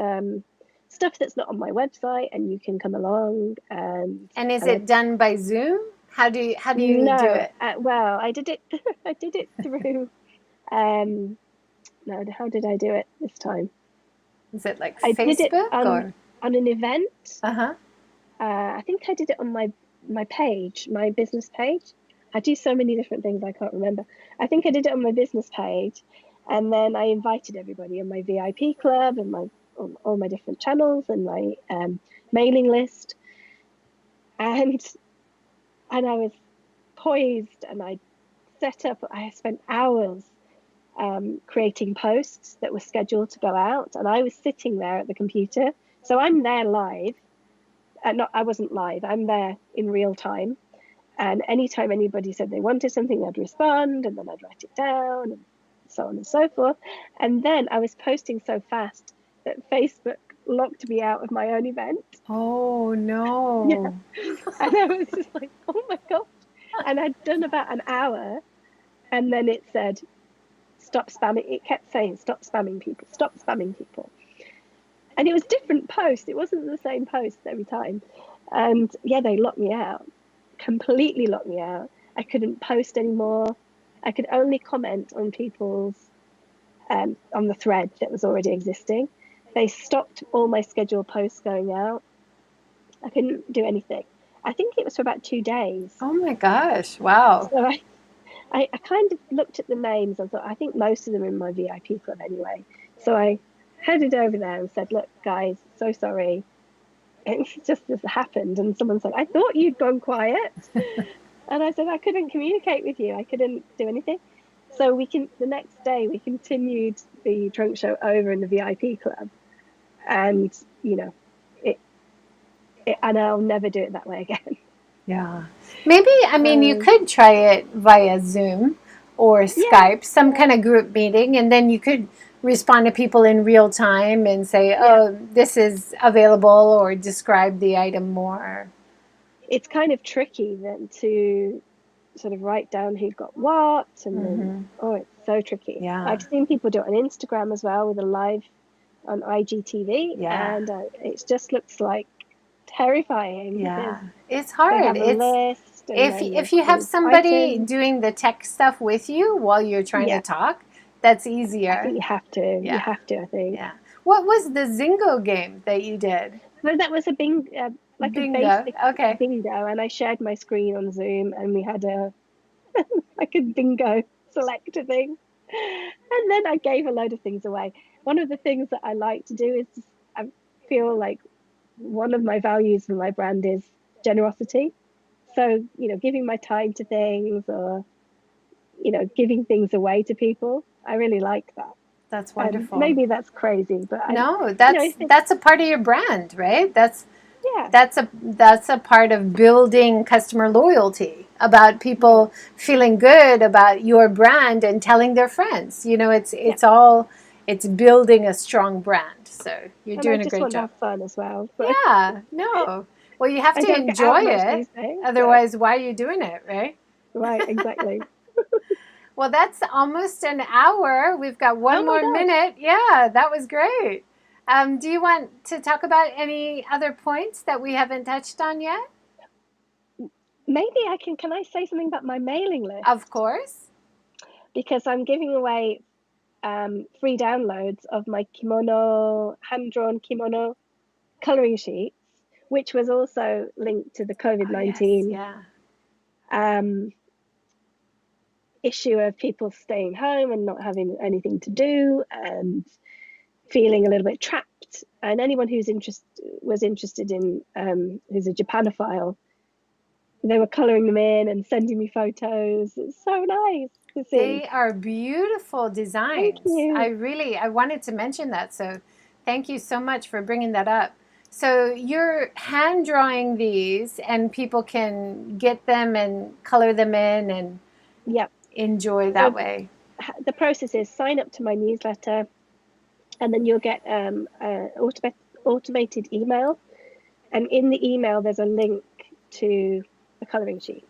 stuff that's not on my website, and you can come along. And is it done by Zoom? How do you do it? Well, I did it. I did it through. No, how did I do it this time? Is it like I did it Facebook on an event. Uh-huh. I think I did it on my page, my business page. I do so many different things I can't remember. I think I did it on my business page, and then I invited everybody on my VIP club and all my different channels and my mailing list, and I was poised, and I set up. I spent hours creating posts that were scheduled to go out, and I was sitting there at the computer. So I'm there live. I wasn't live. I'm there in real time. And anytime anybody said they wanted something, I'd respond, and then I'd write it down, and so on and so forth. And then I was posting so fast that Facebook locked me out of my own event. Oh, no. Yeah. And I was just like, oh my gosh. And I'd done about an hour, and then it said, stop spamming. It kept saying, stop spamming people, stop spamming people. And it was different posts. It wasn't the same post every time. And yeah, they locked me out, completely locked me out. I couldn't post anymore. I could only comment on people's, on the thread that was already existing. They stopped all my scheduled posts going out. I couldn't do anything. I think it was for about 2 days. Oh my gosh. Wow. So I kind of looked at the names and thought, I think most of them are in my VIP club anyway. So I headed over there and said, look, guys, so sorry. It just has happened. And someone said, I thought you'd gone quiet. And I said, I couldn't communicate with you. I couldn't do anything. So the next day we continued the trunk show over in the VIP club. And, and I'll never do it that way again. Yeah. Maybe, you could try it via Zoom or Skype, some kind of group meeting, and then you could respond to people in real time and say, oh, this is available, or describe the item more. It's kind of tricky then to sort of write down who got what, and then, it's so tricky. Yeah. I've seen people do it on Instagram as well with a live on IGTV, and it just looks like terrifying. Yeah, it's hard. List, if you have somebody doing the tech stuff with you while you're trying to talk, that's easier. I think you have to. Yeah. You have to, I think. Yeah. What was the Zingo game that you did? Well, that was a bingo. A basic bingo, and I shared my screen on Zoom, and we had a bingo selector thing, and then I gave a load of things away. One of the things that I like to do is I feel like one of my values for my brand is generosity. So, giving my time to things, or, giving things away to people. I really like that. That's wonderful. Maybe that's crazy, but that's a part of your brand, right? That's a part of building customer loyalty, about people feeling good about your brand and telling their friends. It's building a strong brand. So you're doing a great job. I just want to have fun as well. So. Yeah, no. Well, you have to enjoy it. Otherwise, why are you doing it, right? Right, exactly. Well, that's almost an hour. We've got one more minute. Yeah, that was great. Do you want to talk about any other points that we haven't touched on yet? Maybe I can. Can I say something about my mailing list? Of course. Because I'm giving away free downloads of my kimono, hand-drawn kimono coloring sheets, which was also linked to the COVID-19 issue of people staying home and not having anything to do and feeling a little bit trapped. And anyone who's interested in who's a Japanophile, they were coloring them in and sending me photos. It's so nice to see. They are beautiful designs. Thank you. I wanted to mention that, so thank you so much for bringing that up. So you're hand drawing these, and people can get them and color them in and enjoy that way. The process is sign up to my newsletter, and then you'll get automated email. And in the email, there's a link to the colouring sheets,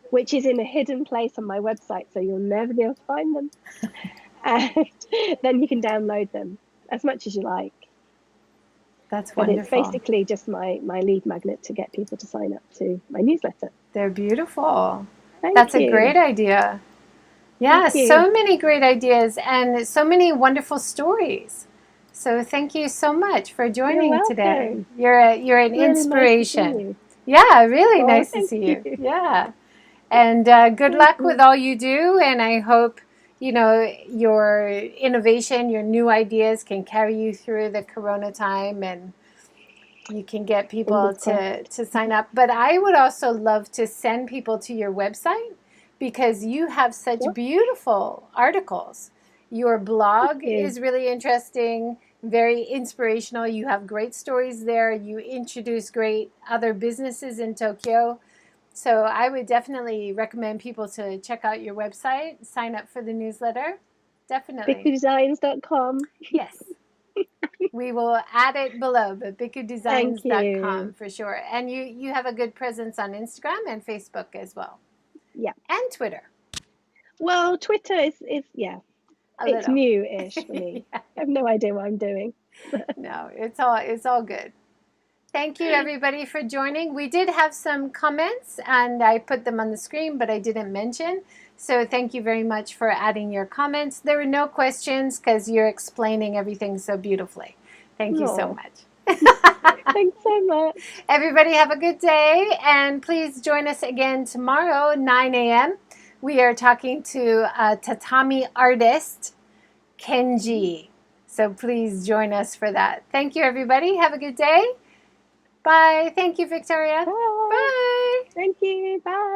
which is in a hidden place on my website, so you'll never be able to find them. And then you can download them as much as you like. That's but wonderful. It's basically just my lead magnet to get people to sign up to my newsletter. They're beautiful. Thank you. A great idea. Yeah, so many great ideas and so many wonderful stories. So thank you so much for joining today. You're an really inspiration. Nice to see you. Yeah, really nice to Thank see you. you. Yeah. And good luck with all you do. And I hope, you know, your innovation, your new ideas can carry you through the Corona time and you can get people to sign up. But I would also love to send people to your website because you have such beautiful articles. Your blog is really interesting, very inspirational. You have great stories there. You introduce great other businesses in Tokyo. So I would definitely recommend people to check out your website, sign up for the newsletter. Definitely. Bikudesigns.com. Yes. We will add it below, but Bikudesigns.com for sure. And you have a good presence on Instagram and Facebook as well. Yeah. And Twitter. Well, Twitter is it's new-ish for me. I have no idea what I'm doing. No, it's all good. Thank you, everybody, for joining. We did have some comments, and I put them on the screen, but I didn't mention. So thank you very much for adding your comments. There were no questions because you're explaining everything so beautifully. Thank you so much. Thanks so much. Everybody have a good day, and please join us again tomorrow, 9 a.m. We are talking to a tatami artist, Kenji. So please join us for that. Thank you, everybody. Have a good day. Bye. Thank you, Victoria. Bye. Bye. Thank you. Bye.